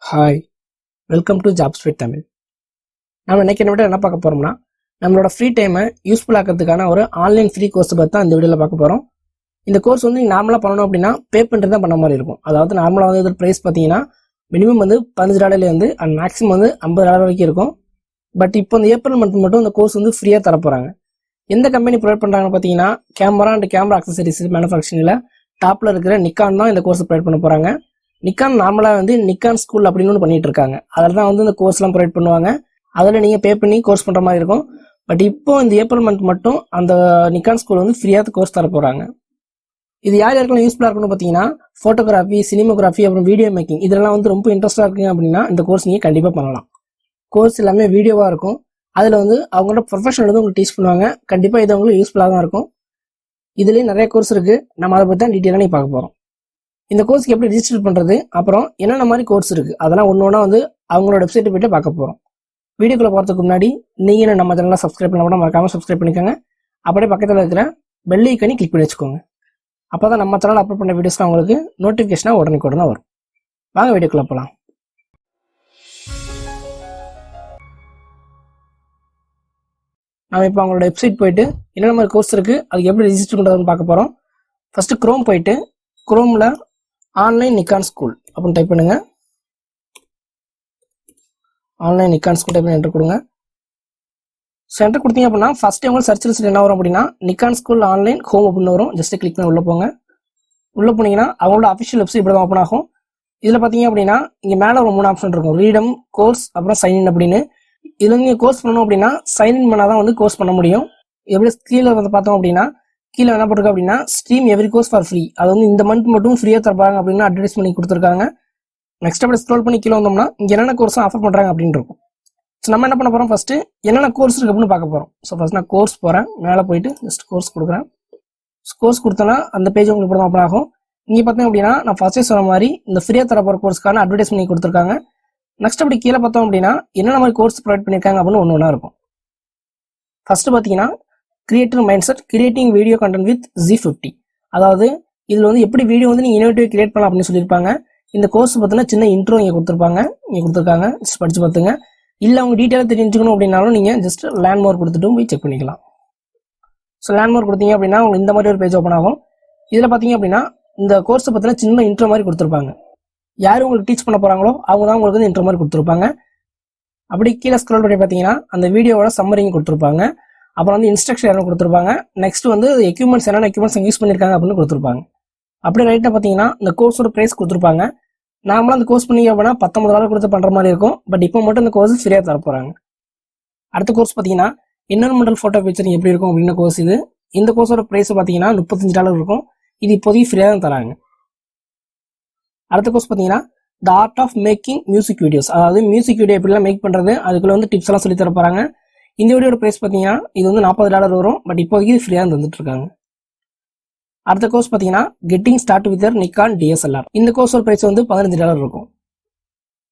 Hi, welcome to ஜாப்ஸ்ஃபிட்டமில். நம்ம இன்னைக்கு என்ன பார்க்க போறோம்னா, நம்மளோட ஃப்ரீ டைமை யூஸ்ஃபுல் ஆக்கிறதுக்கான ஒரு ஆன்லைன் ஃப்ரீ கோர்ஸ் பற்றி தான் இந்த வீடியோவில் பார்க்க போகிறோம். இந்த கோர்ஸ் வந்து நீங்கள் நார்மலாக பண்ணணும் அப்படின்னா பே பண்ணுறது தான் பண்ண மாதிரி இருக்கும். அதாவது நார்மலாக வந்து இதோட ப்ரைஸ் பார்த்தீங்கன்னா மினிமம் வந்து $15 அண்ட் மேக்ஸிமம் வந்து $50 வரைக்கும் இருக்கும். பட் இப்போ இந்த ஏப்ரல் மந்த் மட்டும் இந்த கோர்ஸ் வந்து ஃப்ரீயாக தரப்போகிறாங்க. எந்த கம்பெனி ப்ரொவைட் பண்ணுறாங்கன்னு பார்த்தீங்கன்னா கேமரா அண்ட் கேமரா அக்சசரிஸ் மேனுஃபேக்சரிங்கில் டாப்பில் இருக்கிற நிக்கான் தான் இந்த கோர்ஸ் ப்ரொவைட் பண்ண போகிறாங்க. நிக்கான் நார்மலாக வந்து நிக்கான் ஸ்கூல் அப்படின்னு ஒன்று பண்ணிட்டு இருக்காங்க. அதில் தான் வந்து இந்த கோர்ஸ்லாம் ப்ரொவைட் பண்ணுவாங்க. அதில் நீங்கள் பே பண்ணி கோர்ஸ் பண்ணுற மாதிரி இருக்கும். பட் இப்போ இந்த ஏப்ரல் மந்த் மட்டும் அந்த நிக்கான் ஸ்கூல் வந்து ஃப்ரீயாக கோர்ஸ் தர போகிறாங்க. இது யார் யாருக்கெல்லாம் யூஸ்ஃபுல்லாக இருக்குன்னு பார்த்தீங்கன்னா ஃபோட்டோகிராஃபி, சினிமோகிராஃபி, அப்புறம் வீடியோ மேக்கிங் இதெல்லாம் வந்து ரொம்ப இன்ட்ரெஸ்டாக இருக்குங்க அப்படின்னா இந்த கோர்ஸ் நீங்கள் கண்டிப்பாக பண்ணலாம். கோர்ஸ் எல்லாமே வீடியோவாக இருக்கும். அதில் வந்து அவங்களோட ப்ரொஃபஷனல் வந்து உங்களுக்கு டீச் பண்ணுவாங்க. கண்டிப்பாக இது அவங்களுக்கு யூஸ்ஃபுல்லாக தான் இருக்கும். இதுலேயே நிறைய கோர்ஸ் இருக்குது. நம்ம அதை பற்றி தான் டீட்டெயிலாக நீங்கள் பார்க்க போகிறோம். இந்த கோர்ஸ்க்கு எப்படி ரிஜிஸ்டர் பண்ணுறது, அப்புறம் என்னென்ன மாதிரி கோர்ஸ் இருக்குது அதெல்லாம் ஒன்று ஒன்றா வந்து அவங்களோட வெப்சைட்டை போய்ட்டு பார்க்க போகிறோம். வீடியோக்குள்ளே போகிறதுக்கு முன்னாடி நீங்கள் நம்ம சேனலில் சப்ஸ்கிரைப் பண்ண கூட மறக்காமல் சப்ஸ்கிரைப் பண்ணிக்கோங்க. அப்படியே பக்கத்தில் இருக்கிற பெல் ஐக்கானை கிளிக் பண்ணி வச்சுக்கோங்க. அப்போ தான் நம்ம சேனல் அப்லோட் பண்ண வீடியோஸ்லாம் உங்களுக்கு நோட்டிஃபிகேஷனாக உடனே வரும். வாங்க வீடியோக்குள்ளே போகலாம். நம்ம இப்போ அவங்களோட வெப்சைட் போயிட்டு என்னென்ன மாதிரி கோர்ஸ் இருக்குது அதுக்கு எப்படி ரிஜிஸ்டர் பண்ணுறதுன்னு பார்க்க போகிறோம். ஃபஸ்ட்டு க்ரோம் போயிட்டு க்ரோமில் ஆன்லைன் நிக்கான் ஸ்கூல் அப்படின்னு டைப் பண்ணுங்க. ஆன்லைன் நிக்கான் ஸ்கூல் டைப் பண்ணி என்டர் கொடுங்க. ஸோ என்டர் கொடுத்தீங்க அப்படின்னா ஃபர்ஸ்ட் உங்களுக்கு சர்ச் லிஸ்ட் என்ன வரும் அப்படின்னா நிக்கான் ஸ்கூல் ஆன்லைன் ஹோம் அப்படின்னு வரும். ஜஸ்ட் கிளிக் பண்ணி உள்ள போங்க. உள்ள போனீங்கன்னா அவங்களோட அஃபிஷியல் வெப்சைட் இப்படி தான் ஓப்பன் ஆகும். இதில் பார்த்தீங்க அப்படின்னா இங்கே மேலே ஒரு 3 ஆப்ஷன் இருக்கும். ரீடம், கோர்ஸ், அப்புறம் சைன்இன் அப்படின்னு. இதில் நீங்கள் கோர்ஸ் பண்ணணும் அப்படின்னா சைன்இன் பண்ணால் தான் வந்து கோர்ஸ் பண்ண முடியும். எப்படி கீழே வந்து பார்த்தோம் அப்படின்னா கீழே என்ன போட்டிருக்கு அப்படின்னா stream every course for free. அது வந்து இந்த மந்த் மட்டும் ஃப்ரீயாக தரப்பாங்க அப்படின்னு அட்வர்டைஸ் பண்ணி கொடுத்துருக்காங்க. நெக்ஸ்ட் அப்படி ஸ்க்ரோல் பண்ணி கீழே வந்தோம்னா இங்கே என்னென்ன கோர்ஸ் ஆஃபர் பண்ணுறாங்க அப்படின்னு இருக்கும். ஸோ நம்ம என்ன பண்ண போகிறோம், ஃபஸ்ட்டு என்னென்ன கோர்ஸ் இருக்குது அப்படின்னு பார்க்க போகிறோம். ஸோ ஃபஸ்ட் நான் கோர்ஸ் போகிறேன். மேலே போயிட்டு ஜஸ்ட் கோர்ஸ் கொடுக்குறேன். கோர்ஸ் கொடுத்தோன்னா அந்த பேஜ் உங்களுக்கு இப்படி தான் ஓப்பன் ஆகும். இங்கே பார்த்தீங்க அப்படின்னா நான் ஃபர்ஸ்டே சொன்ன மாதிரி இந்த ஃப்ரீயாக தர போகிற கோர்ஸ்க்கான அட்வர்டைஸ் பண்ணி கொடுத்துருக்காங்க. நெக்ஸ்ட் அப்படி கீழே பார்த்தோம் அப்படின்னா என்னென்ன மாதிரி கோர்ஸ் ப்ரொவைட் பண்ணியிருக்காங்க அப்படின்னு ஒன்று ஒன்றா இருக்கும். ஃபர்ஸ்ட் பார்த்தீங்கன்னா creative mind set creating video content with Z50. அதாவது இதில் வந்து எப்படி வீடியோ வந்து நீங்கள் இனோவேட்டிவ் கிரியேட் பண்ணலாம் அப்படின்னு சொல்லியிருப்பாங்க. இந்த கோர்ஸ் பார்த்தீங்கன்னா சின்ன இன்ட்ரோ இங்கே கொடுத்துருக்காங்க. ஜஸ்ட் படிச்சு பார்த்துங்க. இல்லை அவங்க டீட்டெயிலாக தெரிஞ்சுக்கணும் அப்படின்னாலும் நீங்கள் ஜஸ்ட் லேண்ட்மார்க் கொடுத்துட்டு போய் செக் பண்ணிக்கலாம். ஸோ லேண்ட்மார்க் கொடுத்தீங்க அப்படின்னா உங்களுக்கு இந்த மாதிரி ஒரு பேஜ் ஓப்பன் ஆகும். இதில் பார்த்தீங்க அப்படின்னா இந்த கோர்ஸை பார்த்தீங்கன்னா சின்ன இன்ட்ரோ மாதிரி கொடுத்துருப்பாங்க. யார் உங்களுக்கு டீச் பண்ண போகிறாங்களோ அவங்க தான் உங்களுக்கு வந்து இன்ட்ரோ மாதிரி கொடுத்துருப்பாங்க. அப்படி கீழே ஸ்க்ரோல் பண்ணி பார்த்தீங்கன்னா அந்த வீடியோவோட சம்மரிங் கொடுத்துருப்பாங்க. அப்புறம் வந்து இன்ஸ்ட்ரக்ஷன் என்ன கொடுத்துருப்பாங்க. நெக்ஸ்ட் வந்து எக்யூப்மெண்ட்ஸ் என்னென்ன எக்யூப்மெண்ட்ஸ் யூஸ் பண்ணியிருக்காங்க அப்படின்னு கொடுத்துருப்பாங்க. அப்படியே ரைட்டாக பார்த்தீங்கன்னா இந்த கோர்ஸோட ப்ரைஸ் கொடுத்துருப்பாங்க. நார்மலாக அந்த கோர்ஸ் பண்ணிங்க அப்படின்னா $19 கொடுத்து பண்ணுற மாதிரி இருக்கும். பட் இப்போ மட்டும் இந்த கோர்ஸ் ஃப்ரீயாக தர போகிறாங்க. அடுத்த கோர்ஸ் பார்த்தீங்கன்னா என்வரன்மெண்டல் ஃபோட்டோ பிக்சரிங் எப்படி இருக்கும் அப்படின்னு கோர்ஸ் இது. இந்த கோர்ஸோட ப்ரைஸ் பார்த்தீங்கன்னா $35 இருக்கும். இது இப்போதைக்கு ஃப்ரீயாக தான் தராங்க. அடுத்த கோர்ஸ் பார்த்தீங்கன்னா the art of making music videos. அதாவது மியூசிக் வீடியோ எப்படிலாம் மேக் பண்ணுறது அதுக்குள்ள வந்து டிப்ஸ் எல்லாம் சொல்லி தர போகிறாங்க. இந்த வீடியோட ப்ரைஸ் பார்த்தீங்கன்னா இது வந்து $40 வரும். பட் இப்போதைக்கு ஃப்ரீயாக வந்துட்டு இருக்காங்க. அடுத்த கோர்ஸ் பார்த்தீங்கன்னா getting start with Nikon DSLR. இந்த கோர்ஸோட ப்ரைஸ் வந்து $15 இருக்கும்.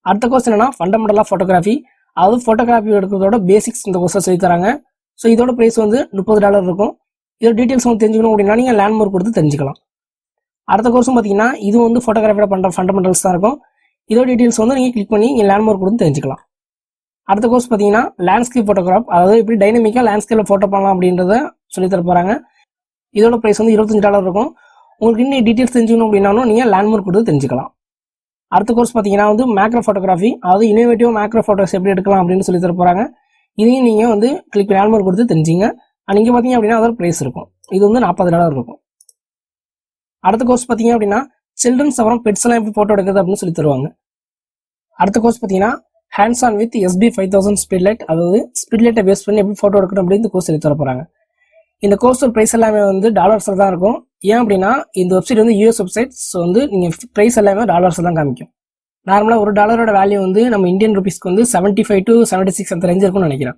அடுத்த கோர்ஸ் என்னன்னா ஃபண்டமெண்டல் ஆஃப் ஃபோட்டோகிராஃபி. அதாவது ஃபோட்டோகிராஃபி எடுக்கிறதோட பேசிக்ஸ் இந்த கோர்ஸை சொல்லி தராங்க. ஸோ இதோட ப்ரைஸ் வந்து $30 இருக்கும். இதோட டீட்டெயில்ஸ் வந்து தெரிஞ்சுக்கணும் அப்படின்னா நீங்கள் லேண்ட்மார்க் கொடுத்து தெரிஞ்சுக்கலாம். அடுத்த கோர்ஸும் பார்த்தீங்கன்னா இது வந்து ஃபோட்டோகிராஃபியோட பண்ணுற ஃபண்டமெண்டல்ஸ் தான் இருக்கும். இதோட டீட்டெயில்ஸ் வந்து நீங்கள் கிளிக் பண்ணி நீங்கள் லேண்ட்மார்க் கொடுத்து தெரிஞ்சுக்கலாம். அடுத்த கோர்ஸ் பார்த்தீங்கன்னா லேண்ட்ஸ்கேப் ஃபோட்டோகிராஃப். அதாவது இப்படி டைனமிக்காக லேண்ட்ஸ்கேப்பில் ஃபோட்டோ பண்ணலாம் அப்படின்றத சொல்லி தர போகிறாங்க. இதோட ப்ரைஸ் வந்து $25 இருக்கும். உங்களுக்கு இன்னும் டீட்டெயில்ஸ் தெரிஞ்சுக்கணும் அப்படின்னாலும் நீங்கள் லேண்ட்மார்க் கொடுத்து தெரிஞ்சுக்கலாம். அடுத்த கோர்ஸ் பார்த்தீங்கன்னா வந்து மேக்ரோ ஃபோட்டோகிராஃபி. அதாவது இனோவேட்டிவ் மேக்ரோ ஃபோட்டோஸ் எப்படி எடுக்கலாம் அப்படின்னு சொல்லி தர போகிறாங்க. இதையும் நீங்கள் வந்து லேண்ட்மார்க் கொடுத்து தெரிஞ்சுங்க. இங்கே பார்த்தீங்க அப்படின்னா அதோட ப்ரைஸ் இருக்கும். இது வந்து $40 இருக்கும். அடுத்த கோர்ஸ் பார்த்தீங்க அப்படின்னா சில்ட்ரன்ஸ் அப்புறம் பெட்ஸ் எல்லாம் எப்படி ஃபோட்டோ எடுக்கிறது அப்படின்னு சொல்லி தருவாங்க. அடுத்த கோர்ஸ் பார்த்தீங்கன்னா ஹேண்ட்ஸ் ஆன் வித் SB5000 ஸ்பீட்லைட். அதாவது ஸ்பீட்லைட்டை பேஸ் பண்ணி எப்படி ஃபோட்டோ எடுக்கணும் அப்படின்னு இந்த கோர்ஸ் சொல்லி தர போகிறாங்க. இந்த கோர்ஸோட ப்ரைஸ் எல்லாமே வந்து டாலர்ஸில் தான் இருக்கும். ஏன் அப்படின்னா இந்த வெப்சைட் வந்து US வெப்சைட். ஸோ வந்து நீங்கள் ப்ரைஸ் எல்லாமே டாலர்ஸில் தான் காமிக்கும். நார்மலாக ஒரு டாலரோட வேல்யூ வந்து நம்ம இந்தியன் ருபீஸ்க்கு வந்து 75 to 76 அந்த ரேஞ்ச் இருக்கும்னு நினைக்கிறேன்.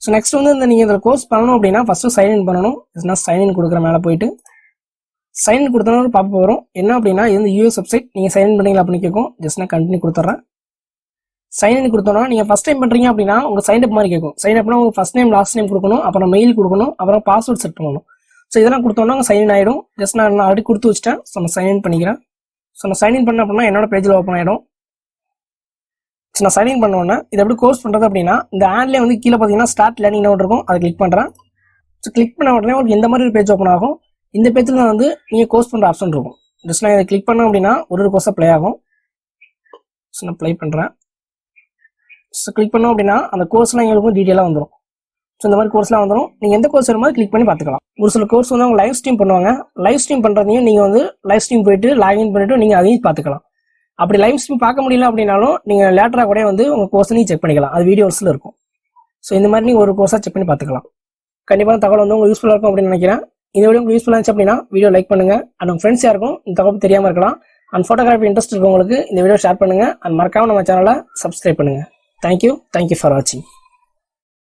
ஸோ நெக்ஸ்ட் வந்து நீங்கள் இந்த கோர்ஸ் பண்ணணும் அப்படின்னா ஃபஸ்ட்டு சைன்இன் பண்ணணும். சைன்இன் கொடுக்குற மேலே போயிட்டு சைன்இன் கொடுத்தோன்னா ஒரு பாப்பா வரும். என்ன அப்படின்னா இது வந்து US வெப்சைட். நீங்கள் சைன்இன் பண்ணீங்களா அப்படின்னு கேட்கும். ஜஸ்ட் நான் கண்டினியூ கொடுத்துட்றேன். சைன்இன் கொடுத்தோன்னா நீங்கள் ஃபஸ்ட் டைம் பண்ணுறீங்க அப்படின்னா உங்கள் சைன் அப் மாதிரி கேட்கும். சைன் அப்னா உங்கள் ஃபஸ்ட் நேம் லாஸ்ட் நேம் கொடுக்கணும். அப்புறம் மெயில் கொடுக்கணும். அப்புறம் பாஸ்வேர்ட் செட் பண்ணணும். ஸோ இதெல்லாம் கொடுத்தோன்னா உங்கள் சைன்இன் ஆகிடும். ஜஸ்ட் நான் ஆல்ரெடி கொடுத்து வச்சுட்டேன். ஸோ நான் சைன்இன் பண்ணிக்கிறேன். ஸோ நான் சைன்இன் பண்ண அப்படின்னா என்னோட பேஜில் ஓப்பன் ஆகிடும். ஸோ நான் சைன் இன் பண்ணோன்னே இது எப்படி கோர்ஸ் பண்ணுறது அப்படின்னா இந்த ஆட்லேயே வந்து கீழே பார்த்தீங்கன்னா ஸ்டார்ட் லேர்னிங் நோட் இருக்கும், அதை கிளிக் பண்ணுறேன். ஸோ கிளிக் பண்ண உடனே உங்களுக்கு இந்த மாதிரி ஒரு பேஜ் ஓப்பன் ஆகும். இந்த பேஜில் தான் வந்து நீங்கள் கோர்ஸ் பண்ணுற ஆப்ஷன் இருக்கும். ஜஸ்ட் நான் இதை கிளிக் பண்ணோம் அப்படின்னா ஒரு கோர்ஸாக ப்ளே ஆகும். ஸோ நான் ப்ளே பண்ணுறேன். ஸோ கிளிக் பண்ணோம் அப்படின்னா அந்த கோர்ஸ்லாம் எங்களுக்கு டீட்டெயிலாக வந்துடும். ஸோ இந்த மாதிரி கோர்ஸ்லாம் வந்துடும். நீங்கள் எந்த கோர்ஸ் வேணுமோ கிளிக் பண்ணி பார்த்துக்கலாம். ஒரு சில கோர்ஸ் வந்து அவங்க லைவ் ஸ்ட்ரீம் பண்ணுவாங்க. லைவ் ஸ்ட்ரீம் பண்ணுறதையும் நீங்கள் வந்து லைவ் ஸ்ட்ரீம் போயிட்டு லாகின் பண்ணிவிட்டு நீங்கள் அதையும் பார்த்துக்கலாம். அப்படி லைவ் ஸ்ட்ரீம் பார்க்க முடியல அப்படின்னாலும் நீங்கள் லேட்டராக கூட வந்து உங்கள் கோர்ஸை நீங்கள் செக் பண்ணிக்கலாம். அது வீடியோஸில் இருக்கும். ஸோ இந்த மாதிரி நீங்கள் ஒரு கோர்ஸாக செக் பண்ணி பார்த்துக்கலாம். கண்டிப்பாக தகவல் வந்து உங்களுக்கு யூஸ்ஃபுல்லாக இருக்கும் அப்படின்னு நினைக்கிறேன். இந்த வீடியோ உங்களுக்கு யூஸ்ஃபுல்லாக இருந்துச்சு அப்படின்னா வீடியோ லைக் பண்ணுங்கள். அண்ட் உங்கள் ஃப்ரெண்ட்ஸ் யாருக்கும் இந்த தகவல் தெரியாமல் இருக்கலாம். அண்ட் ஃபோட்டோகிராஃபி இன்ட்ரெஸ்ட் இருக்கவங்களுக்கு இந்த வீடியோ ஷேர் பண்ணுங்கள். அண்ட் மறக்காம நம்ம சேனலை சப்ஸ்கிரைப் பண்ணுங்கள். தேங்க்யூ ஃபார் வாட்சிங்.